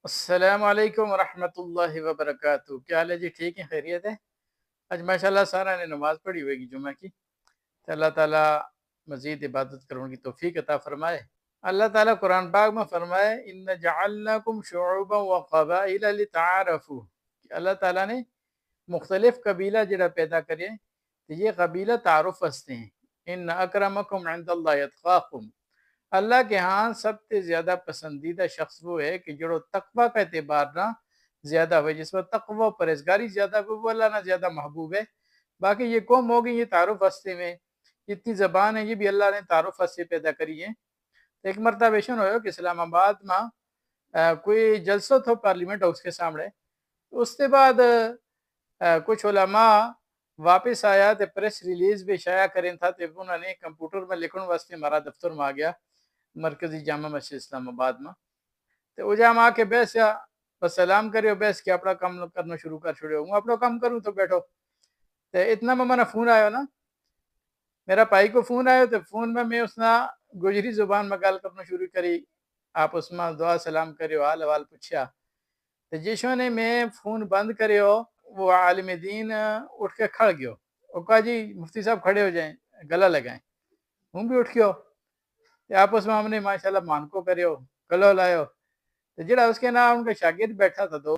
السلام علیکم ورحمۃ اللہ وبرکاتہ۔ کیا حال ہے جی؟ ٹھیک ہے، خیریت ہے؟ آج ماشاءاللہ سارا نے نماز پڑھی ہوئے گی جمعہ کی، تو اللہ تعالیٰ مزید عبادت کرنے کی توفیق عطا فرمائے۔ اللہ تعالیٰ قرآن پاک میں فرمائے ان جعلناکم شعوبا وقبائل لتعارفوا، کہ اللہ تعالیٰ نے مختلف قبیلہ جڑا پیدا کرے تو یہ قبیلہ تعارف واسطے ہیں۔ ان اکرمکم عند اللہ اتقاکم، اللہ کے ہاں سب سے زیادہ پسندیدہ شخص وہ ہے کہ جو تقوی کا اعتبار نہ زیادہ ہوئے، جس پر تقوی پرہیزگاری زیادہ ہوئے، وہ اللہ نہ زیادہ محبوب ہے۔ باقی یہ قوم ہوگی یہ تعارف واسطے میں، اتنی زبان ہے یہ بھی اللہ نے تعارف واسطے پیدا کری ہے۔ ایک مرتبہ ایشن ہوئے کہ اسلام آباد میں کوئی جلسہ تھا پارلیمنٹ ہاؤس کے سامنے، اس کے بعد کچھ علماء واپس آیا تو پریس ریلیز بھی شائع کریں تھا، تو انہوں نے کمپیوٹر میں لکھن واسطے ہمارا دفتر میں آ گیا مرکزی جامع مسجد اسلام آباد میں، تو وہ جام آ کے بیس یا بس سلام کریو، بیس کے اپنا کام کرنا شروع کر چھوڑے ہوں اپنا کام کروں تو بیٹھو۔ تو اتنا میں میرا فون آیا نا، میرا بھائی کو فون آیا، تو فون میں اس نے گجری زبان میں گال کرنا شروع کری، آپ اس میں دعا سلام کریو، حال حوال پوچھا۔ تو جسوں نے میں فون بند کریو، وہ عالم دین اٹھ کے کھڑ گیو، وہ کہا جی مفتی صاحب کھڑے ہو جائیں، گلا لگائیں۔ ہوں بھی اٹھ گیو، آپس میں ہم نے ماشاءاللہ مانکو کریو، گلو لائیو۔ تو جڑا اس کے نام ان کا شاگرد بیٹھا تھا تو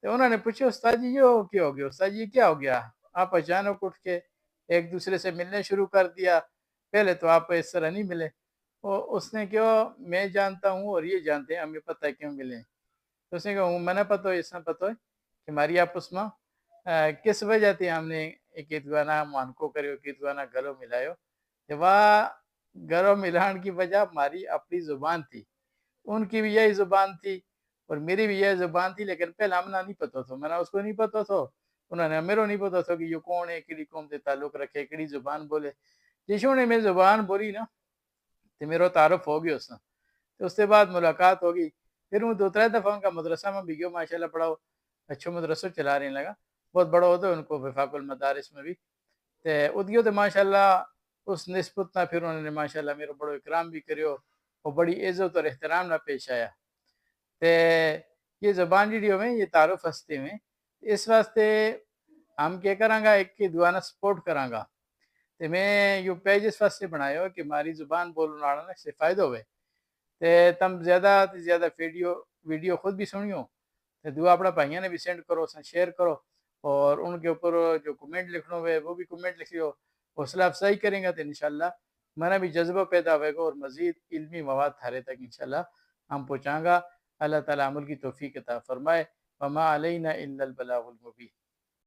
انہوں نے پوچھا استاد جی یہ کیا ہو گیا، استاد جی کیا ہو گیا؟ آپ اچانک اٹھ کے ایک دوسرے سے ملنے شروع کر دیا، پہلے تو آپ اس طرح نہیں ملے۔ اس نے کہا میں جانتا ہوں اور یہ جانتے ہیں، ہمیں پتہ ہے کیوں ملے۔ تو اس نے کہا میں نے پتہ ہے، اس نے پتہ ہے کہ ہماری آپس میں کس وجہ تھی ہم نے ایک ادوانا مانکو کریو، ایک ادوانا گلو ملایو۔ وہاں گلو ملان کی وجہ ہماری اپنی زبان تھی، ان کی بھی یہی زبان تھی اور میری بھی یہی زبان تھی، لیکن پہلے ہمیں نہیں پتا تھا، میں نے اس کو نہیں پتا تھا، انہوں نے میرے نہیں پتا تھا کہ یہ کون ہے، کیڑی قوم سے تعلق رکھے، کیڑی زبان بولے۔ جسوں نے میں زبان بولی نا تو میرا تعارف ہو گیا اس نے، تو اس کے بعد ملاقات ہوگی۔ پھر وہ 2-3 دفعہ ان کا مدرسہ میں بھی گیا، ماشاءاللہ بڑا اچھا مدرسہ چلا رہنے لگا، بہت بڑا ہوتا ہے ان کو وفاق المدارس میں بھی۔ تو ادھیو تو ماشاءاللہ اس نسبت نہ پھر انہوں نے ماشاءاللہ میرا بڑو اکرام بھی کریو اور بڑی عزت اور احترام نہ پیش آیا۔ تے یہ زبان جڑی ہوئے یہ تعارف ہستے میں، اس واسطے ہم کیا کریں گا، ایک کی دعانا سپورٹ کریں گا۔ تے میں یہ پیج اس واسطے بنایا ہو کہ ہماری زبان بولنے والا سے فائدہ ہوئے، تے تم زیادہ سے زیادہ ویڈیو خود بھی سنیو، تے دعا اپنا بھائیاں نے بھی سینڈ کرو، شیئر کرو، اور ان کے اوپر جو کمنٹ لکھنا ہوئے وہ بھی کمنٹ لکھیو، حوصلہ افزائی کریں گا تو انشاءاللہ میں بھی جذبہ پیدا ہوئے گا اور مزید علمی مواد تھارے تک انشاءاللہ ہم پہنچائیں گا۔ اللہ تعالیٰ عمل کی توفیق عطا فرمائے۔ وما علینا الا البلاغ المبین۔